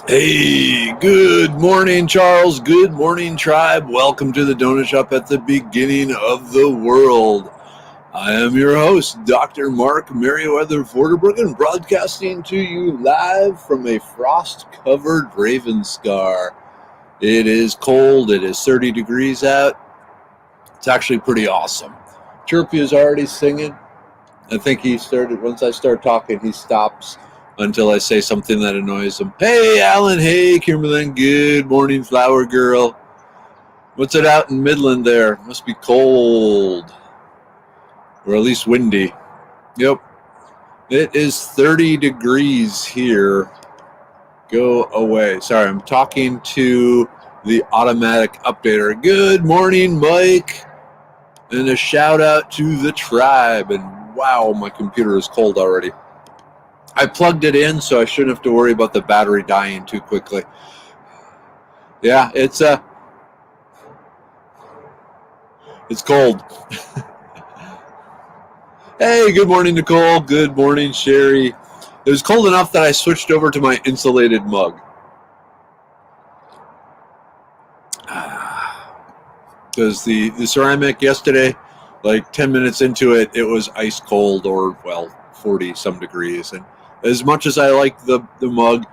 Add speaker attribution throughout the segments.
Speaker 1: Hey, good morning, Charles. Good morning, tribe. Welcome to the Donut Shop at the beginning of the world. I am your host, Dr. Mark Merriweather Vorderbruggen, broadcasting to you live from a frost-covered Ravenscar. It is cold. It is 30 degrees out. It's actually pretty awesome. Chirpy is already singing. I think he started, once I start talking, he stops until I say something that annoys him. Hey, Alan. Hey, Kimberlyn. Good morning, flower girl. What's it out in Midland there? Must be cold. Or at least windy. Yep. It is 30 degrees here. Go away. Sorry, I'm talking to the automatic updater. Good morning, Mike. And a shout out to the tribe. And wow, my computer is cold already. I plugged it in, so I shouldn't have to worry about the battery dying too quickly. Yeah, it's cold. Hey, good morning, Nicole. Good morning, Sherry. It was cold enough that I switched over to my insulated mug. Because the ceramic yesterday, like 10 minutes into it, it was ice cold, or, well, 40 some degrees. And as much as I like the mug,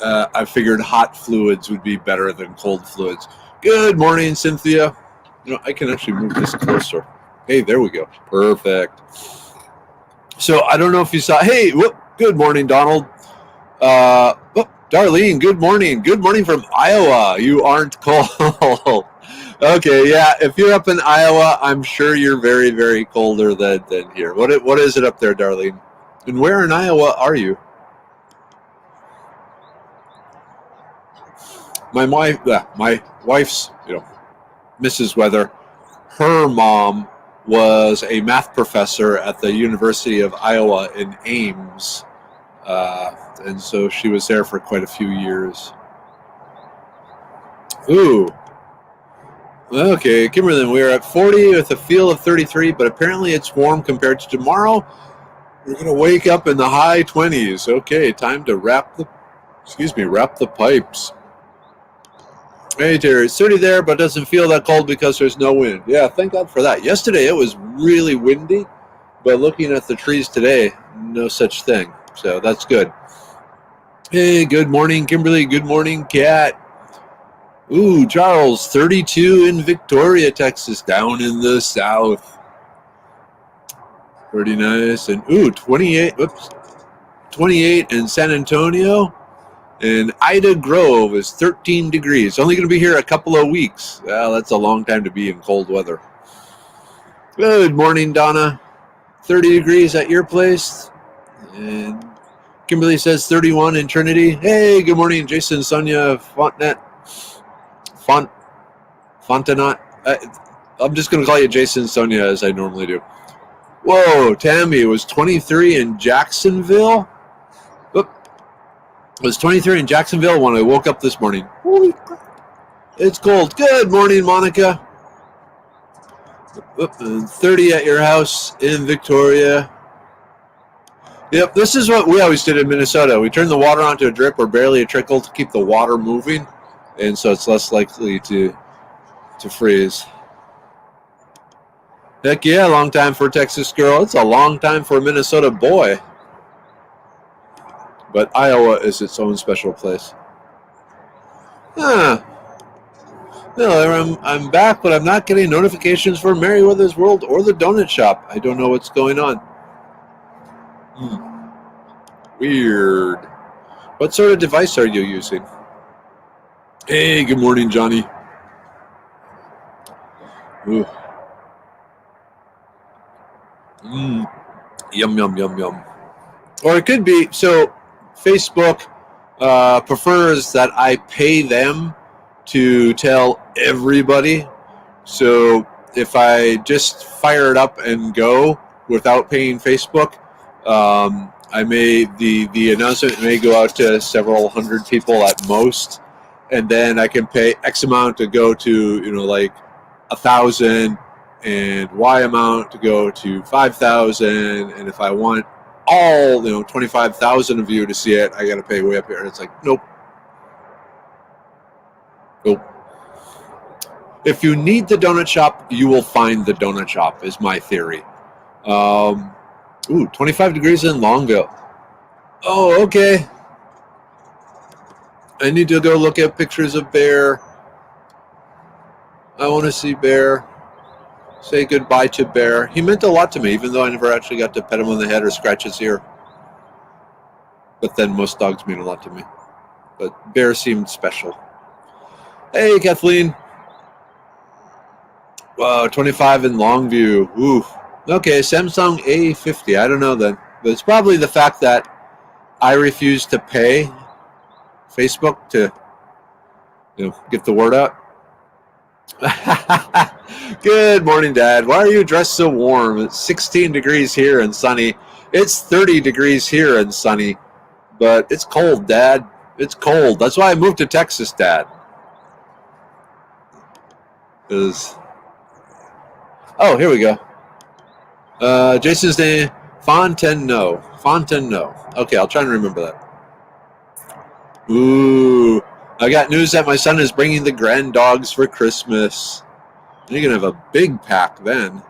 Speaker 1: I figured hot fluids would be better than cold fluids. Good morning, Cynthia. You know, I can actually move this closer. Hey, there we go. Perfect. So I don't know if you saw. Hey, good morning, Donald. Darlene, good morning. Good morning from Iowa. You aren't cold. Okay, yeah. If you're up in Iowa, I'm sure you're very, very colder than here. What is it up there, Darlene? And where in Iowa are you? My wife's, Mrs. Weather, her mom was a math professor at the University of Iowa in Ames. And so she was there for quite a few years. Ooh. Okay, Kimberly, we're at 40 with a feel of 33, but apparently it's warm compared to tomorrow. We're going to wake up in the high 20s. Okay, time to wrap the pipes. Hey, Terry, it's 30 there, but doesn't feel that cold because there's no wind. Yeah, thank God for that. Yesterday it was really windy, but looking at the trees today, no such thing. So that's good. Hey, good morning, Kimberly. Good morning, Kat. Ooh, Charles, 32 in Victoria, Texas, down in the south. Pretty nice. And 28 in San Antonio. And Ida Grove is 13 degrees. Only going to be here a couple of weeks. Well, that's a long time to be in cold weather. Good morning, Donna. 30 degrees at your place. And Kimberly says 31 in Trinity. Hey, good morning, Jason, Sonya Fontenot. I'm just going to call you Jason, Sonya, as I normally do. Whoa, Tammy, it was 23 in Jacksonville. It was 23 in Jacksonville when I woke up this morning. Holy crap. It's cold. Good morning, Monica. 30 at your house in Victoria. Yep, this is what we always did in Minnesota. We turned the water onto a drip or barely a trickle to keep the water moving, and so it's less likely to freeze. Heck yeah, long time for a Texas girl. It's a long time for a Minnesota boy. But Iowa is its own special place. No, I'm back, but I'm not getting notifications for Merriweather's World or the Donut Shop. I don't know what's going on. Weird. What sort of device are you using? Hey, good morning, Johnny. Ooh. Yum, yum, yum, yum. Or it could be, so Facebook prefers that I pay them to tell everybody. So if I just fire it up and go without paying Facebook, the announcement may go out to several hundred people at most, and then I can pay X amount to go to, like 1,000, and Y amount to go to 5,000, and if I want all 25,000 of you to see it, I got to pay way up here. And it's like, nope. If you need the donut shop, you will find the donut shop, is my theory. 25 degrees in Longville. Oh, okay. I need to go look at pictures of Bear. I want to see Bear. Say goodbye to Bear. He meant a lot to me, even though I never actually got to pet him on the head or scratch his ear. But then most dogs mean a lot to me. But Bear seemed special. Hey, Kathleen. Wow, 25 in Longview. Ooh. Okay, Samsung A50. I don't know then. But it's probably the fact that I refuse to pay Facebook to get the word out. Good morning, Dad. Why are you dressed so warm? It's 16 degrees here and sunny. It's 30 degrees here and sunny. But it's cold, Dad. It's cold. That's why I moved to Texas, Dad. Oh, here we go. Jason's name, Fontenot. Okay, I'll try and remember that. Ooh, I got news that my son is bringing the grand dogs for Christmas. You're going to have a big pack then.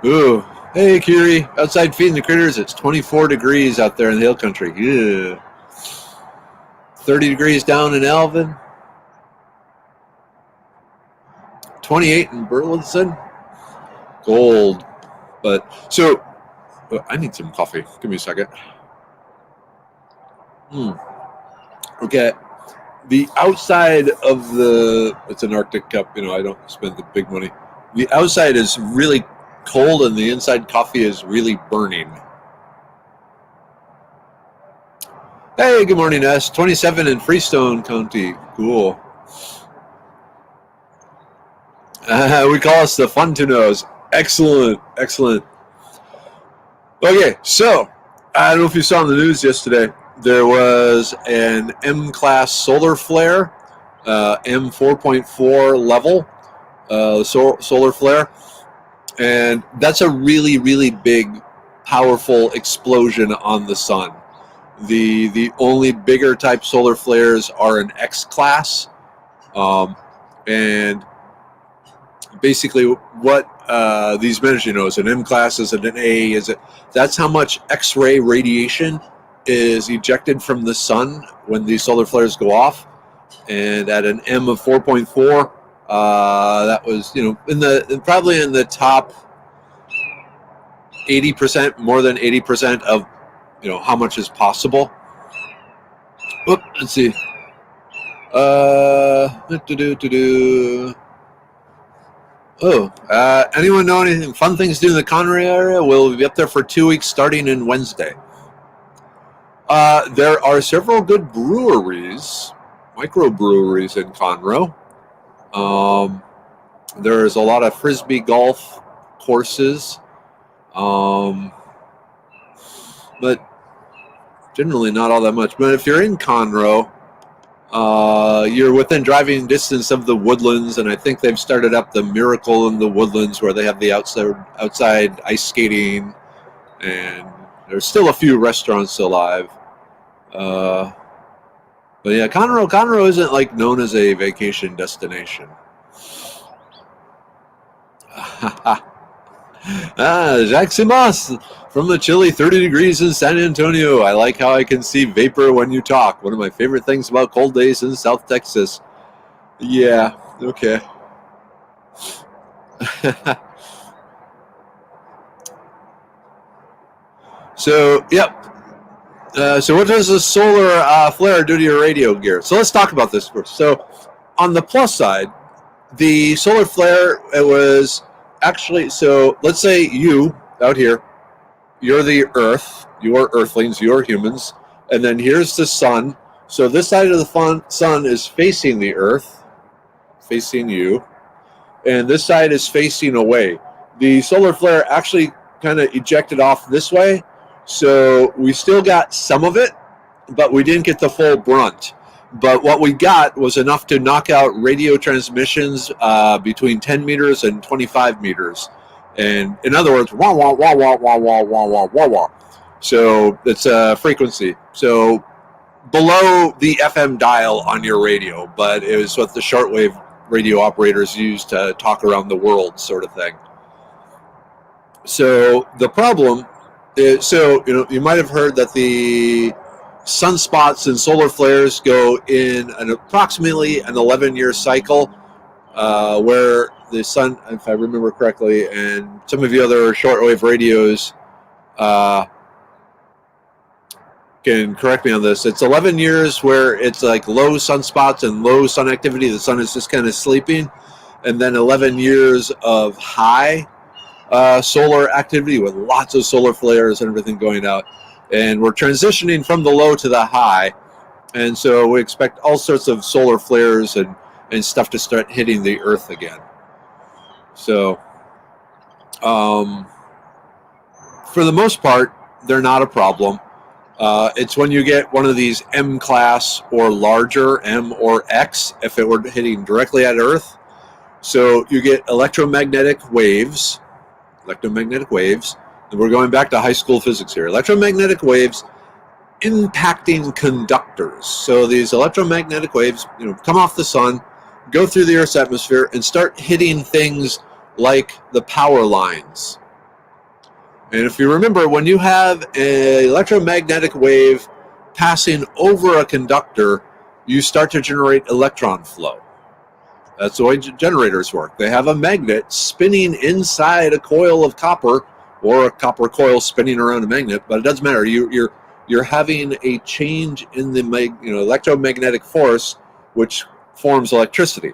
Speaker 1: Ooh, hey, Kiri. Outside feeding the critters. It's 24 degrees out there in the hill country. Yeah. 30 degrees down in Alvin. 28 in Burleson. Gold. But, so, I need some coffee. Give me a second. Okay. The outside of it's an Arctic cup. I don't spend the big money. The outside is really cold and the inside coffee is really burning. Hey, good morning, S. 27 in Freestone County. Cool. We call us the Fontenots. Excellent. Okay, so I don't know if you saw in the news yesterday, there was an M-class solar flare, M4.4 level solar flare, and that's a really, really big, powerful explosion on the sun. The only bigger type solar flares are an X-class, and basically what these measure, is an M class, is it an A, that's how much X-ray radiation is ejected from the sun when these solar flares go off. And at an M of 4.4, that was probably in the top 80%, more than 80% of how much is possible. Let's see. Anyone know anything fun things to do in the Conroe area? We'll be up there for 2 weeks starting in Wednesday. There are several good breweries, microbreweries in Conroe. There's a lot of frisbee golf courses, but generally not all that much. But if you're in Conroe, you're within driving distance of the Woodlands, and I think they've started up the Miracle in the Woodlands where they have the outside ice skating, and there's still a few restaurants alive. But yeah, Conroe isn't like known as a vacation destination. Jacques Simas from the chilly 30 degrees in San Antonio. I like how I can see vapor when you talk. One of my favorite things about cold days in South Texas. Yeah, okay. So, yep. So what does a solar flare do to your radio gear? So let's talk about this first. So on the plus side, the solar flare, it was actually, so let's say you out here, you're the earth, you're earthlings, you're humans, and then here's the sun. So this side of the sun is facing the earth, facing you, and this side is facing away. The solar flare actually kind of ejected off this way, so we still got some of it, but we didn't get the full brunt. But what we got was enough to knock out radio transmissions between 10 meters and 25 meters. And in other words, wah, wah, wah, wah, wah, wah, wah, wah, wah, wah. So it's a frequency. So below the FM dial on your radio, but it was what the shortwave radio operators use to talk around the world, sort of thing. So the problem is, you might have heard that the sunspots and solar flares go in approximately an 11-year cycle, where the sun, if I remember correctly, and some of the other shortwave radios can correct me on this, it's 11 years where it's like low sunspots and low sun activity. The sun is just kind of sleeping. And then 11 years of high solar activity with lots of solar flares and everything going out. And we're transitioning from the low to the high. And so we expect all sorts of solar flares and stuff to start hitting the Earth again. So for the most part, they're not a problem. It's when you get one of these M class or larger, M or X, if it were hitting directly at Earth. So you get electromagnetic waves, and we're going back to high school physics here. Electromagnetic waves impacting conductors. So these electromagnetic waves, come off the sun, go through the Earth's atmosphere, and start hitting things like the power lines. And if you remember, when you have an electromagnetic wave passing over a conductor, you start to generate electron flow. That's the way generators work. They have a magnet spinning inside a coil of copper, or a copper coil spinning around a magnet, but it doesn't matter. You're having a change in the electromagnetic force, which forms electricity.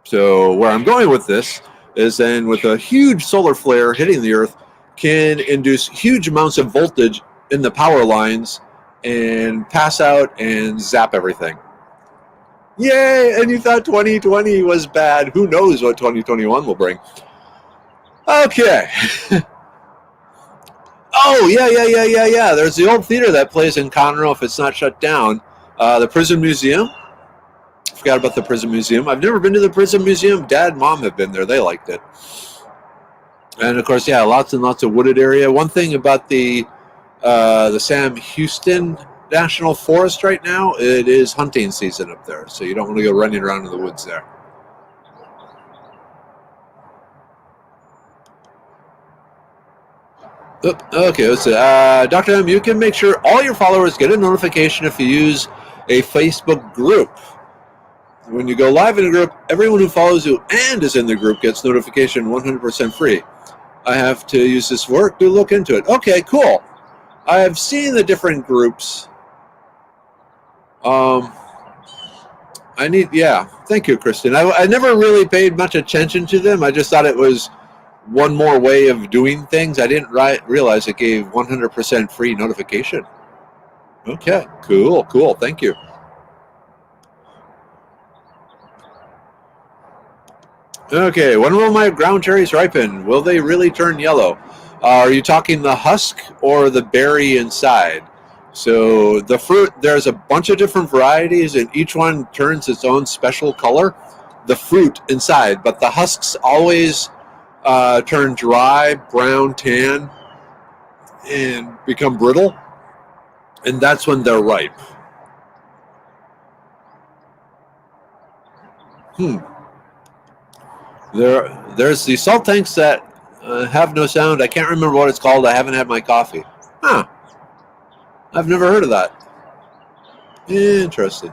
Speaker 1: So where I'm going with this is then with a huge solar flare hitting the Earth can induce huge amounts of voltage in the power lines and pass out and zap everything. Yay! And you thought 2020 was bad. Who knows what 2021 will bring? Okay. Oh, yeah. There's the old theater that plays in Conroe if it's not shut down. The Prison Museum. I forgot about the Prison Museum. I've never been to the Prison Museum. Dad and Mom have been there. They liked it. And, of course, lots and lots of wooded area. One thing about the Sam Houston National Forest right now, it is hunting season up there. So you don't want to go running around in the woods there. Okay, let's see. Dr. M, you can make sure all your followers get a notification if you use a Facebook group. When you go live in a group, everyone who follows you and is in the group gets notification 100% free. I have to use this work to look into it. Okay, cool. I have seen the different groups. Thank you, Kristen. I never really paid much attention to them. I just thought it was one more way of doing things. I didn't realize it gave 100% free notification. Okay, cool. Thank you. Okay, when will my ground cherries ripen? Will they really turn yellow? Are you talking the husk or the berry inside? So the fruit, there's a bunch of different varieties, and each one turns its own special color. The fruit inside, but the husks always turn dry, brown, tan, and become brittle, and that's when they're ripe. There's the salt tanks that have no sound. I can't remember what it's called. I haven't had my coffee. I've never heard of that. Interesting.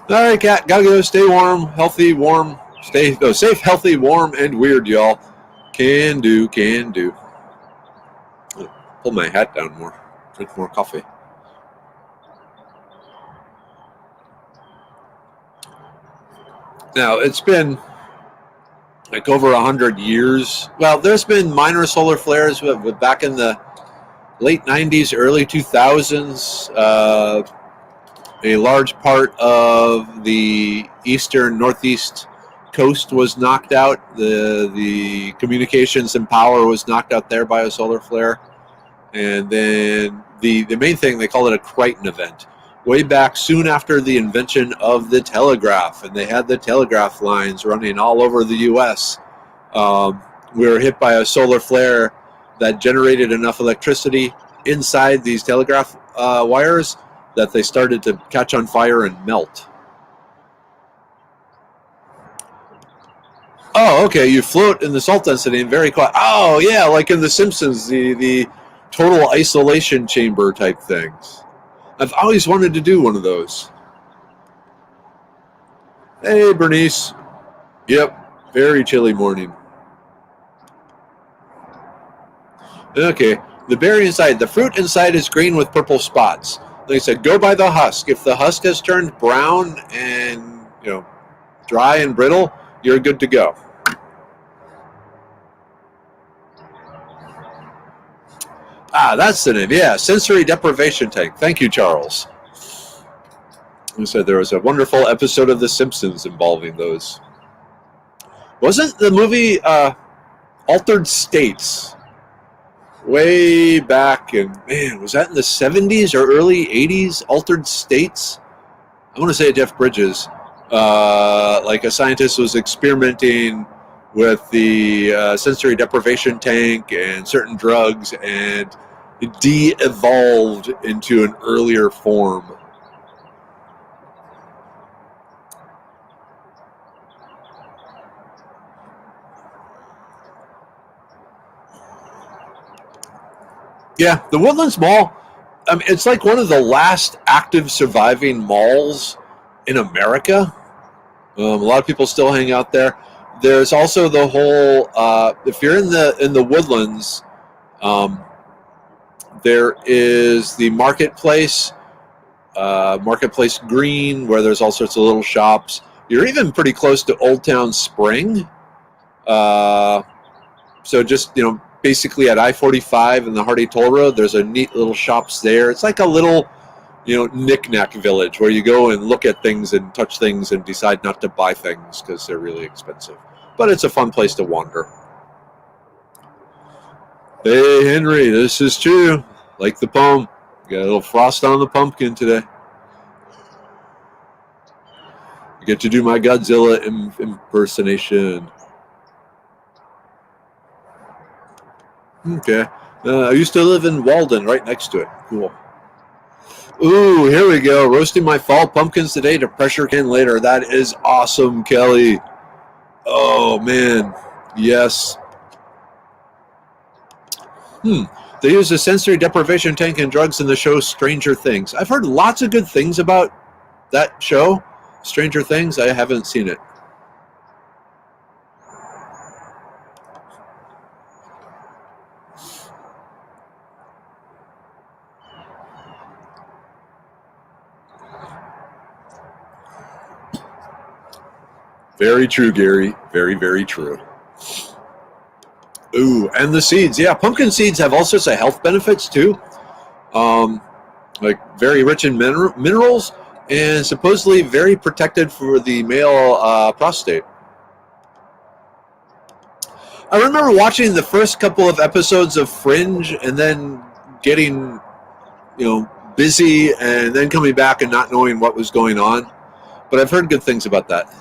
Speaker 1: All right, Kat, gotta go. Stay warm, healthy, warm. Stay safe, healthy, warm, and weird, y'all. Can do. Pull my hat down more. Drink more coffee. Now, it's been like over 100 years. Well, there's been minor solar flares back in the late 90s, early 2000s. A large part of the eastern northeast coast was knocked out. The communications and power was knocked out there by a solar flare. And then the main thing, they call it a Crichton event, way back soon after the invention of the telegraph, and they had the telegraph lines running all over the U.S. We were hit by a solar flare that generated enough electricity inside these telegraph wires that they started to catch on fire and melt. Oh, okay, you float in the salt density and very quiet. Oh, yeah, like in The Simpsons, the total isolation chamber type things. I've always wanted to do one of those. Hey, Bernice. Yep, very chilly morning. Okay, the berry inside. The fruit inside is green with purple spots. Like I said, go by the husk. If the husk has turned brown and, dry and brittle, you're good to go. Ah, that's the name. Yeah, sensory deprivation tank. Thank you, Charles. You said there was a wonderful episode of The Simpsons involving those. Wasn't the movie Altered States way back in, man, was that in the 70s or early 80s? Altered States? I want to say Jeff Bridges. Like a scientist was experimenting with the sensory deprivation tank and certain drugs, and it de-evolved into an earlier form. Yeah, the Woodlands Mall, I mean, it's like one of the last active surviving malls in America. A lot of people still hang out there. There's also the whole, if you're in the Woodlands, there is the Marketplace, Marketplace Green, where there's all sorts of little shops. You're even pretty close to Old Town Spring. So just, basically at I-45 and the Hardy Toll Road, there's a neat little shops there. It's like a little, knick-knack village where you go and look at things and touch things and decide not to buy things because they're really expensive. But it's a fun place to wander. Hey, Henry, this is true. Like the poem. Got a little frost on the pumpkin today. I get to do my Godzilla impersonation. Okay. I used to live in Walden, right next to it. Cool. Ooh, here we go. Roasting my fall pumpkins today to pressure can later. That is awesome, Kelly. Oh, man. Yes. They use a sensory deprivation tank and drugs in the show Stranger Things. I've heard lots of good things about that show, Stranger Things. I haven't seen it. Very true, Gary. Very, very true. Ooh, and the seeds. Yeah, pumpkin seeds have all sorts of health benefits, too. Like very rich in minerals and supposedly very protected for the male prostate. I remember watching the first couple of episodes of Fringe and then getting, busy and then coming back and not knowing what was going on. But I've heard good things about that.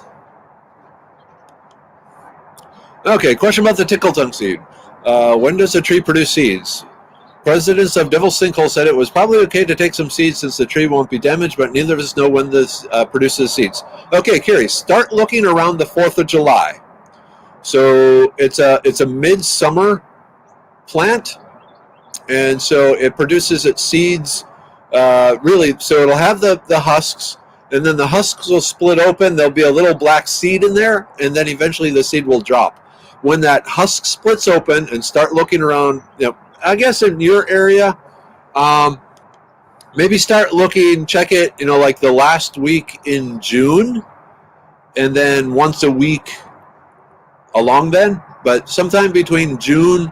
Speaker 1: Okay, question about the tickle tongue seed. When does a tree produce seeds? Presidents of Devil's Sinkhole said it was probably okay to take some seeds since the tree won't be damaged, but neither of us know when this produces seeds. Okay, Kiri, start looking around the 4th of July. So it's a midsummer plant, and so it produces its seeds really. So it'll have the husks, and then the husks will split open. There'll be a little black seed in there, and then eventually the seed will drop. When that husk splits open, and start looking around, I guess in your area, maybe start looking, check it, like the last week in June, and then once a week along then. But sometime between June,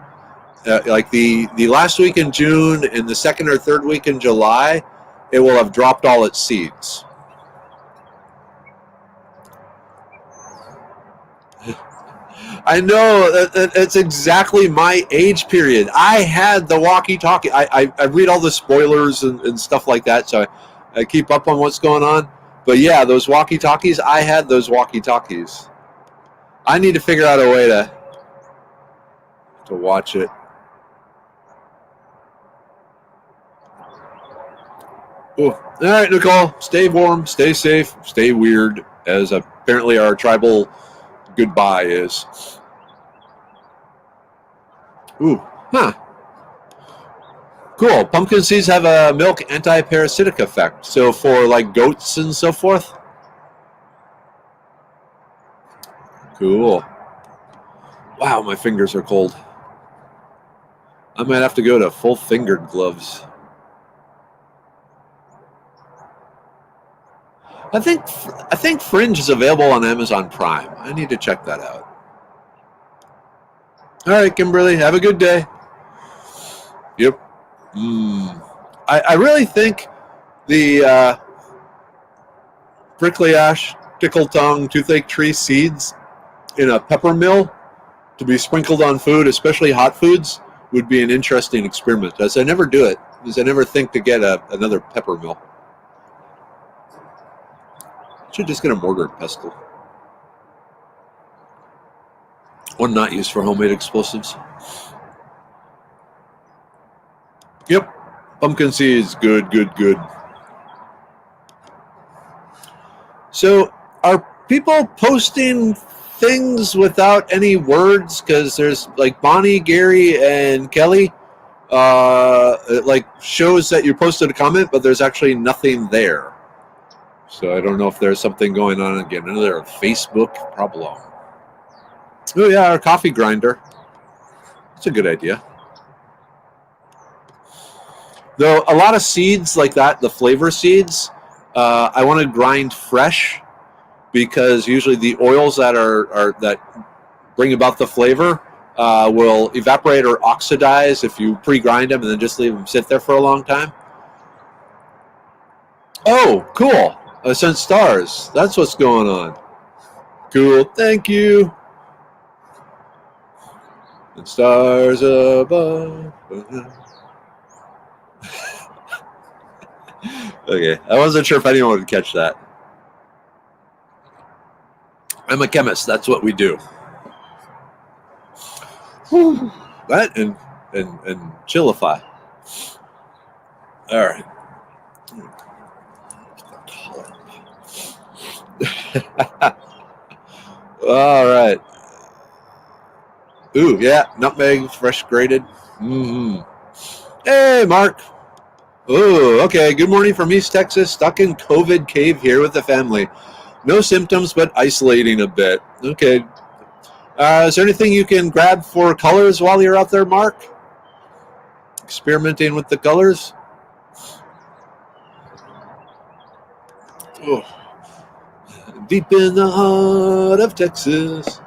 Speaker 1: like the last week in June and the second or third week in July, it will have dropped all its seeds. I know it's exactly my age period. I had the walkie-talkie. I read all the spoilers and stuff like that, so I keep up on what's going on. But yeah, those walkie-talkies, I had those walkie-talkies. I need to figure out a way to watch it. Ooh. All right, Nicole, stay warm, stay safe, stay weird, as apparently our tribal goodbye is. Ooh, huh. Cool. Pumpkin seeds have a milk anti-parasitic effect. So for like goats and so forth. Cool. Wow, my fingers are cold. I might have to go to full-fingered gloves. I think Fringe is available on Amazon Prime. I need to check that out. All right, Kimberly, have a good day. Yep. I really think the prickly ash, tickle tongue, toothache tree seeds in a pepper mill to be sprinkled on food, especially hot foods, would be an interesting experiment. As I never do it, because I never think to get another pepper mill. Should just get a mortar and pestle. One not used for homemade explosives. Yep. Pumpkin seeds, good. So, are people posting things without any words? Because there's like Bonnie, Gary, and Kelly. It like shows that you posted a comment, but there's actually nothing there. So I don't know if there's something going on again. Another Facebook problem. Oh yeah, our coffee grinder. That's a good idea. Though a lot of seeds like that, the flavor seeds, I want to grind fresh because usually the oils that that bring about the flavor will evaporate or oxidize if you pre-grind them and then just leave them sit there for a long time. Oh, cool. I sent stars. That's what's going on. Cool. Thank you. And stars above. Okay. I wasn't sure if anyone would catch that. I'm a chemist. That's what we do. That and chillify. All right. All right. Ooh, yeah, nutmeg, fresh grated. Hey, Mark. Ooh, okay. Good morning from East Texas. Stuck in COVID cave here with the family. No symptoms, but isolating a bit. Okay. Is there anything you can grab for colors while you're out there, Mark? Experimenting with the colors? Oh. Deep in the heart of Texas,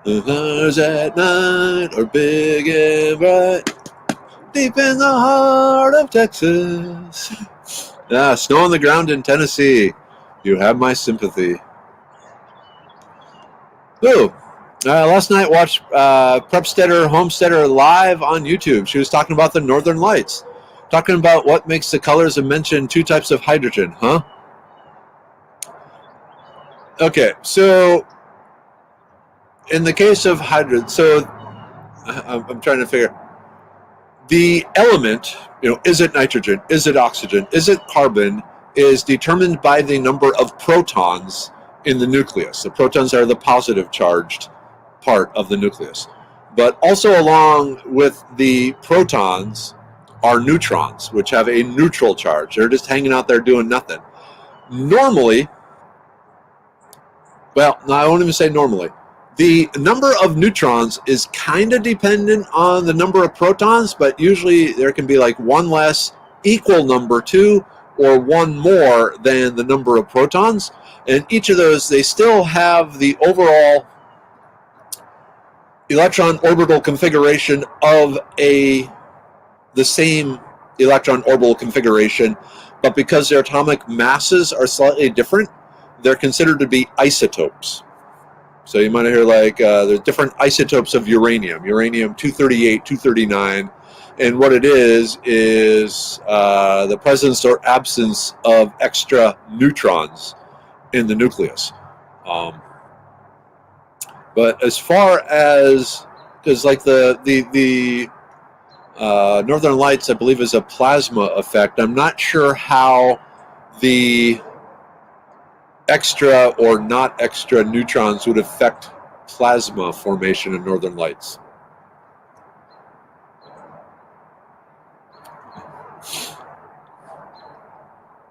Speaker 1: the stars at night are big and bright. Deep in the heart of Texas. Snow on the ground in Tennessee. You have my sympathy. Ooh. Last night watched Prepsteader Homesteader live on YouTube. She was talking about the Northern Lights. Talking about what makes the colors and mentioned 2 types of hydrogen, huh? Okay, so in the case of hydrogen, so I'm trying to figure the element, is it nitrogen, is it oxygen, is it carbon, is determined by the number of protons in the nucleus. The protons are the positive charged part of the nucleus. But also along with the protons are neutrons, which have a neutral charge. They're just hanging out there doing nothing. Normally, well, no, I won't even say normally. The number of neutrons is kind of dependent on the number of protons, but usually there can be like one less equal number to, or one more than the number of protons. And each of those, they still have the overall electron orbital configuration of the same electron orbital configuration, but because their atomic masses are slightly different, they're considered to be isotopes. So you might hear like there's different isotopes of uranium, uranium-238, 239, and what it is the presence or absence of extra neutrons in the nucleus. But as far as, because like the Northern Lights, I believe, is a plasma effect. I'm not sure how the extra or not extra neutrons would affect plasma formation in Northern Lights.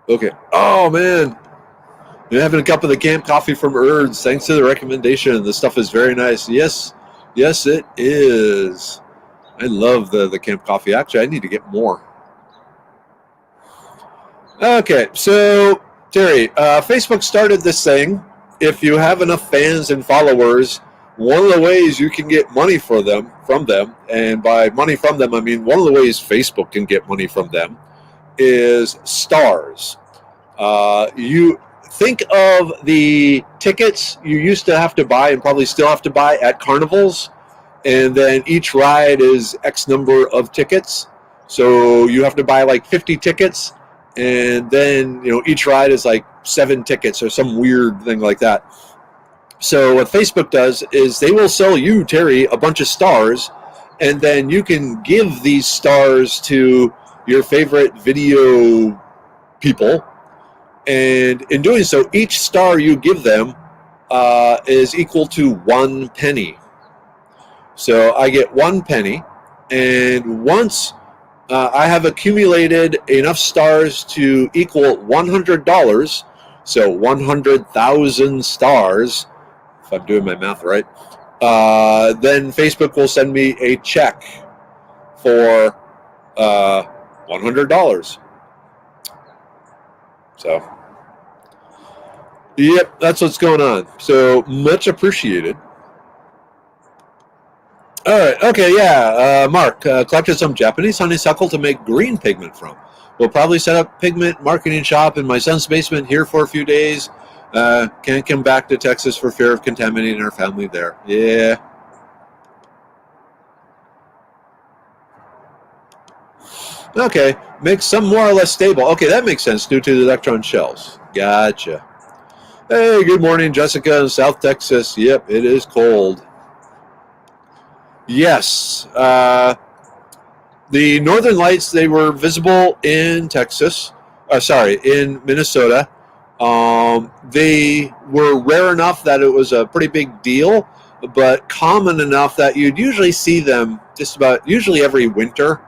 Speaker 1: Okay. Oh, man. You're having a cup of the camp coffee from Erds. Thanks to the recommendation. The stuff is very nice. Yes. Yes, it is. I love the camp coffee. Actually, I need to get more. Okay. So, Terry, Facebook started this thing. If you have enough fans and followers, one of the ways you can get money from them, and by money from them, I mean one of the ways Facebook can get money from them, is stars. You think of the tickets you used to have to buy and probably still have to buy at carnivals, and then each ride is X number of tickets. So you have to buy like 50 tickets, and then each ride is like 7 tickets or some weird thing like that. So what Facebook does is they will sell you, Terry, a bunch of stars, and then you can give these stars to your favorite video people. And in doing so, each star you give them is equal to 1 penny. So I get 1 penny, and once I have accumulated enough stars to equal $100, so 100,000 stars, if I'm doing my math right, then Facebook will send me a check for $100. So, yep, that's what's going on. So, much appreciated. All right, okay, yeah. Mark, collected some Japanese honeysuckle to make green pigment from. We'll probably set up pigment marketing shop in my son's basement here for a few days. Can't come back to Texas for fear of contaminating our family there. Yeah. Okay, makes some more or less stable. Okay, that makes sense due to the electron shells. Gotcha. Hey, good morning, Jessica in South Texas. Yep, it is cold. Yes. The Northern Lights, they were visible in Texas. In Minnesota. They were rare enough that it was a pretty big deal, but common enough that you'd usually see them usually every winter.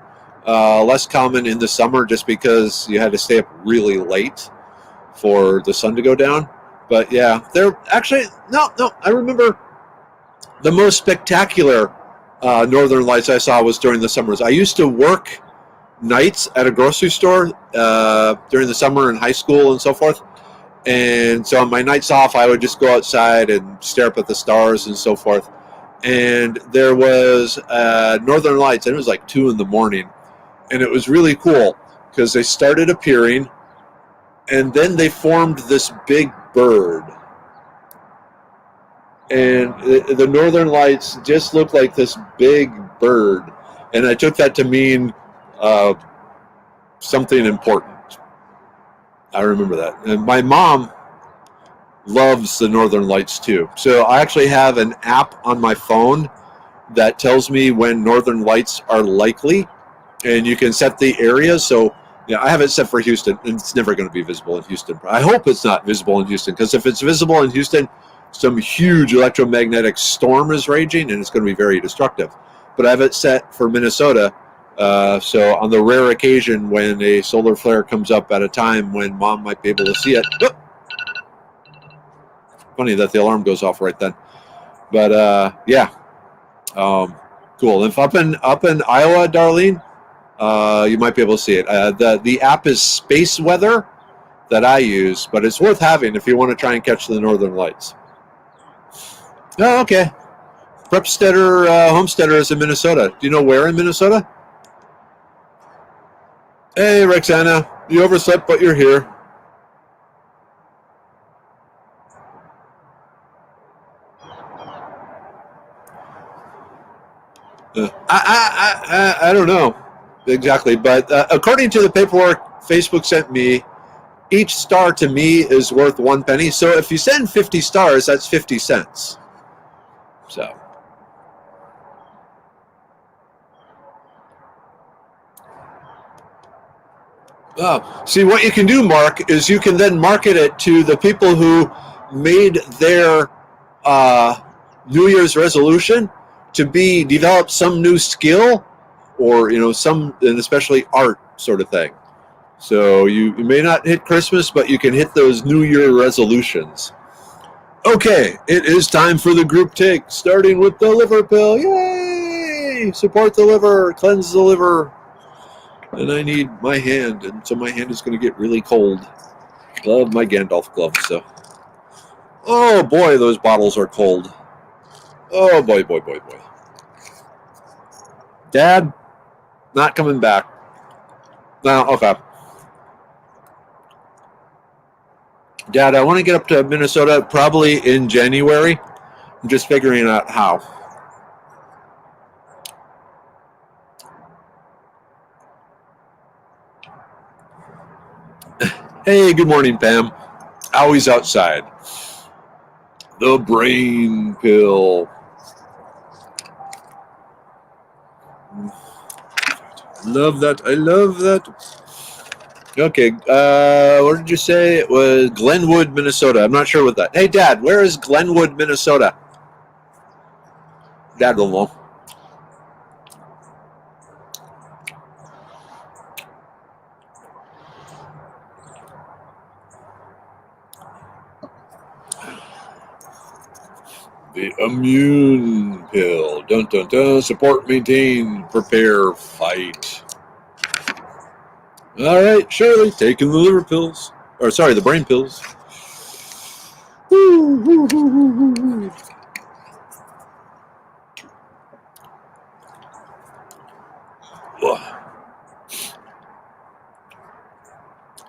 Speaker 1: Less common in the summer just because you had to stay up really late for the sun to go down. But yeah, they're actually, no, I remember the most spectacular Northern Lights I saw was during the summers. I used to work nights at a grocery store during the summer in high school and so forth. And so on my nights off, I would just go outside and stare up at the stars and so forth. And there was Northern Lights, and it was like 2 a.m. And it was really cool because they started appearing, and then they formed this big bird. And the Northern Lights just looked like this big bird. And I took that to mean something important. I remember that. And my mom loves the Northern Lights too. So I actually have an app on my phone that tells me when Northern Lights are likely. And you can set the area. So I have it set for Houston, and it's never going to be visible in Houston. I hope it's not visible in Houston, because if it's visible in Houston, some huge electromagnetic storm is raging, and it's going to be very destructive. But I have it set for Minnesota, so on the rare occasion when a solar flare comes up at a time when Mom might be able to see it. Whoop! Funny that the alarm goes off right then. But yeah, cool. If up in Iowa, Darlene, you might be able to see it. The app is Space Weather that I use, but it's worth having if you want to try and catch the Northern Lights. Oh, okay. Prepsteader Homesteader is in Minnesota. Do you know where in Minnesota? Hey, Rexana. You overslept, but you're here. I don't know exactly, but according to the paperwork Facebook sent me, each star to me is worth 1 penny. So if you send 50 stars, that's 50 cents. So. See, what you can do, Mark, is you can then market it to the people who made their New Year's resolution to develop some new skill, or some, and especially art sort of thing. So you may not hit Christmas, but you can hit those New Year resolutions. Okay, it is time for the group take, starting with the liver pill. Yay! Support the liver, cleanse the liver. And I need my hand, and so my hand is going to get really cold. Love my Gandalf gloves, so. Oh boy, those bottles are cold. Oh boy, boy, boy, boy. Dad, not coming back. No, okay. Dad, I want to get up to Minnesota probably in January. I'm just figuring out how. Hey, good morning, Pam. Always outside. The brain pill. Love that. I love that. Okay, what did you say? It was Glenwood, Minnesota. I'm not sure what that. Hey, Dad, where is Glenwood, Minnesota? Dad will know. The immune pill. Dun dun dun. Support, maintain, prepare, fight. All right, Shirley, taking the liver pills. Or sorry, the brain pills.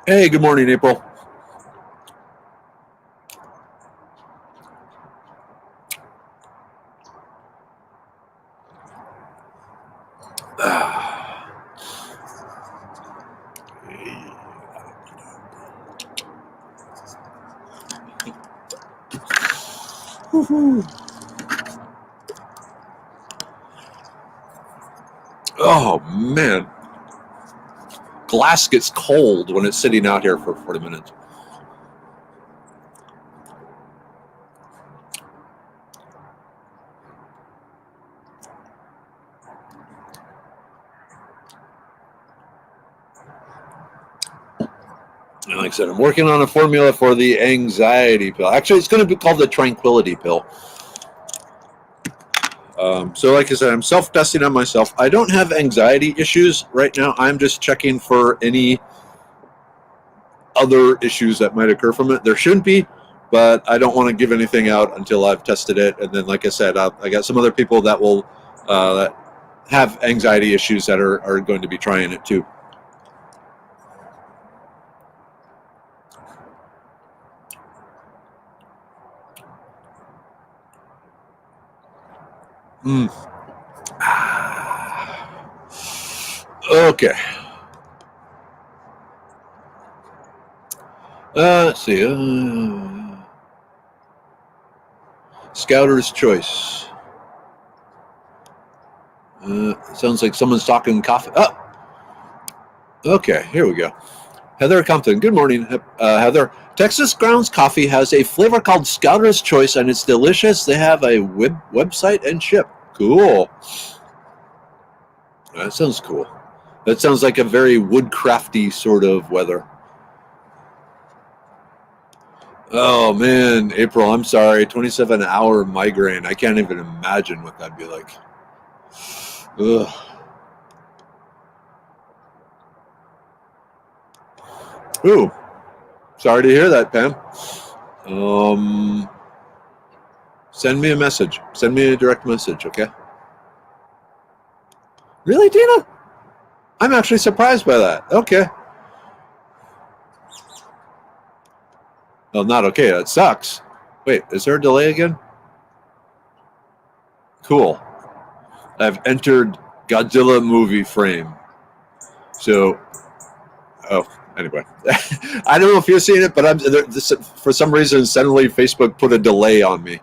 Speaker 1: Hey, good morning, April. Oh, man. Glass gets cold when it's sitting out here for 40 minutes. And like I said, I'm working on a formula for the anxiety pill. Actually, it's going to be called the tranquility pill. So like I said, I'm self-testing on myself. I don't have anxiety issues right now. I'm just checking for any other issues that might occur from it. There shouldn't be, but I don't want to give anything out until I've tested it. And then, like I said, I got some other people that will that have anxiety issues that are going to be trying it too. Okay. Let's see. Scouter's Choice. Sounds like someone's talking coffee. Oh, okay. Here we go. Heather Compton. Good morning, Heather. Texas Grounds Coffee has a flavor called Scouter's Choice, and it's delicious. They have a website and ship. Cool. That sounds cool. That sounds like a very woodcrafty sort of weather. Oh, man, April, I'm sorry. 27-hour migraine. I can't even imagine what that'd be like. Ugh. Ooh, sorry to hear that, Pam. Send me a message. Send me a direct message, okay? Really, Tina? I'm actually surprised by that. Okay. Well, not okay. That sucks. Wait, is there a delay again? Cool. I've entered Godzilla movie frame. So, anyway, I don't know if you're seeing it, but for some reason, suddenly Facebook put a delay on me,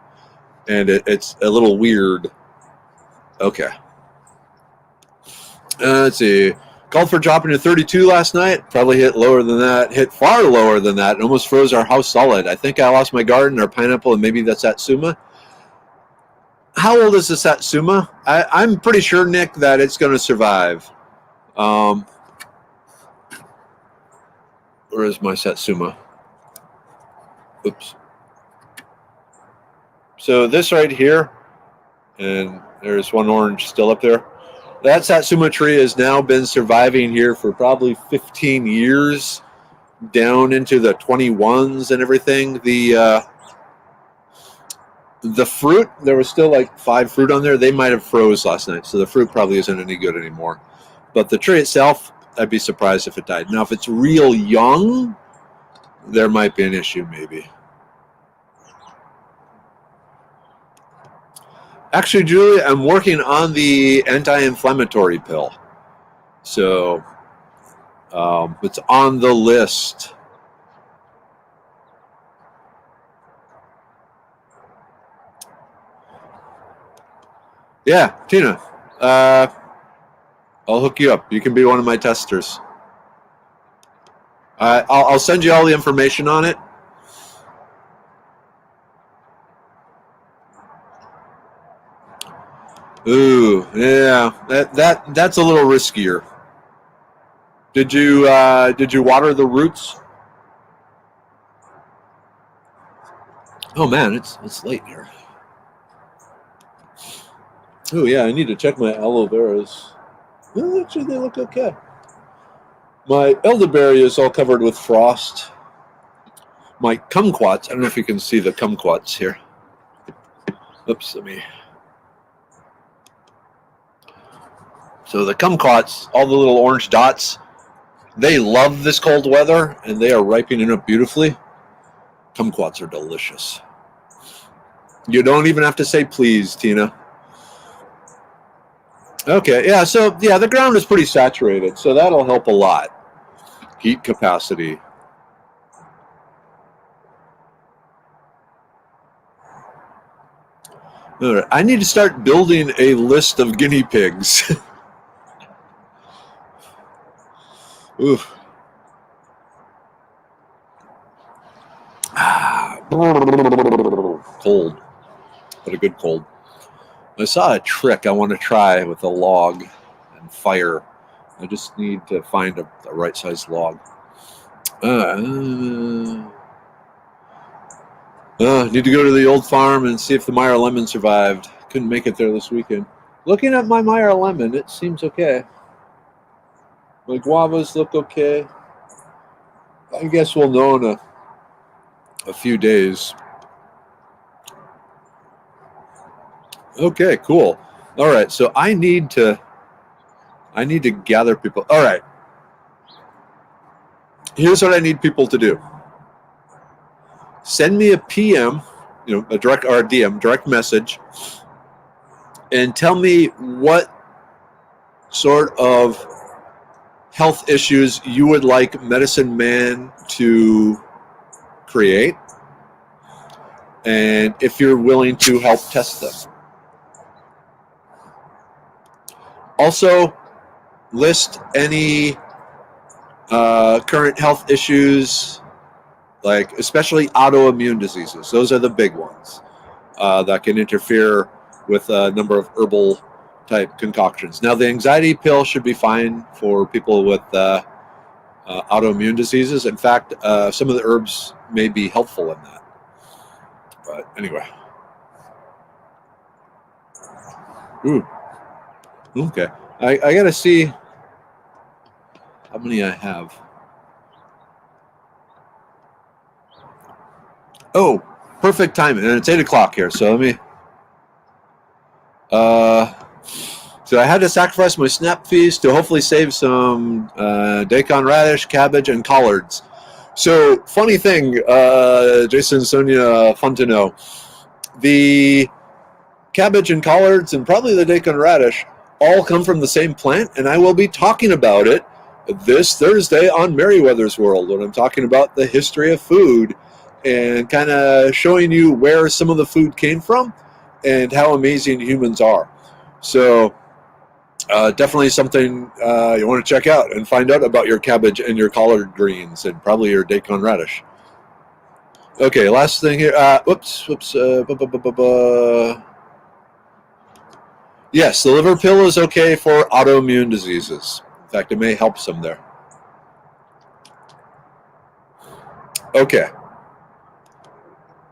Speaker 1: and it's a little weird. Okay. Let's see. Called for dropping to 32 last night. Probably hit lower than that. Hit far lower than that. It almost froze our house solid. I think I lost my garden, our pineapple, and maybe that's Satsuma. How old is the Satsuma? I'm pretty sure, Nick, that it's going to survive. Where is my Satsuma? Oops. So this right here, and there's one orange still up there. That Satsuma tree has now been surviving here for probably 15 years, down into the 21s and everything. The fruit, there was still like 5 fruit on there. They might have froze last night, so the fruit probably isn't any good anymore. But the tree itself, I'd be surprised if it died. Now, if it's real young, there might be an issue maybe. Actually, Julie, I'm working on the anti-inflammatory pill. So it's on the list. Yeah, Tina, I'll hook you up. You can be one of my testers. I'll send you all the information on it. Ooh, yeah, that's a little riskier. Did you water the roots? Oh man, it's late here. Oh yeah, I need to check my aloe veras. Well, actually, they look okay. My elderberry is all covered with frost. My kumquats, I don't know if you can see the kumquats here. Oops, let me. So the kumquats, all the little orange dots, they love this cold weather, and they are ripening up beautifully. Kumquats are delicious. You don't even have to say please, Tina. Okay, yeah, so yeah, the ground is pretty saturated, so that'll help a lot. Heat capacity. All right, I need to start building a list of guinea pigs. Ooh. Cold. What a good cold. I saw a trick I want to try with a log and fire. I just need to find a right size log. Need to go to the old farm and see if the Meyer lemon survived. Couldn't make it there this weekend. Looking at my Meyer lemon, it seems okay. My guavas look okay. I guess we'll know in a few days. Okay, cool. All right, so I need to gather people. All right. Here's what I need people to do. Send me a PM, a direct or a DM, direct message, and tell me what sort of health issues you would like Medicine Man to create, and if you're willing to help test them. Also, list any current health issues, like especially autoimmune diseases. Those are the big ones that can interfere with a number of herbal type concoctions. Now, the anxiety pill should be fine for people with autoimmune diseases. In fact, some of the herbs may be helpful in that. But anyway. Ooh. Okay. I got to see how many I have. Oh, perfect timing. And it's 8 o'clock here, so let me... So I had to sacrifice my snap feast to hopefully save some daikon radish, cabbage, and collards. So, funny thing, Jason, Sonya Fontenot, the cabbage and collards and probably the daikon radish all come from the same plant, and I will be talking about it this Thursday on Merriweather's World when I'm talking about the history of food and kind of showing you where some of the food came from and how amazing humans are. So definitely something you want to check out and find out about your cabbage and your collard greens and probably your daikon radish. Okay, last thing here. Yes, the liver pill is okay for autoimmune diseases. In fact, it may help some there. Okay.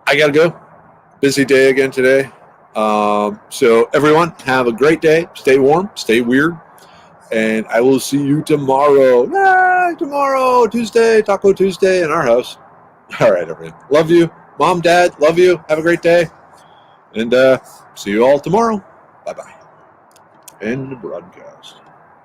Speaker 1: I got to go. Busy day again today. So everyone, have a great day. Stay warm, stay weird, and I will see you tomorrow. Yay, tomorrow, Tuesday, Taco Tuesday in our house. All right, everyone. Love you. Mom, Dad, love you. Have a great day. And see you all tomorrow. Bye-bye. End the broadcast.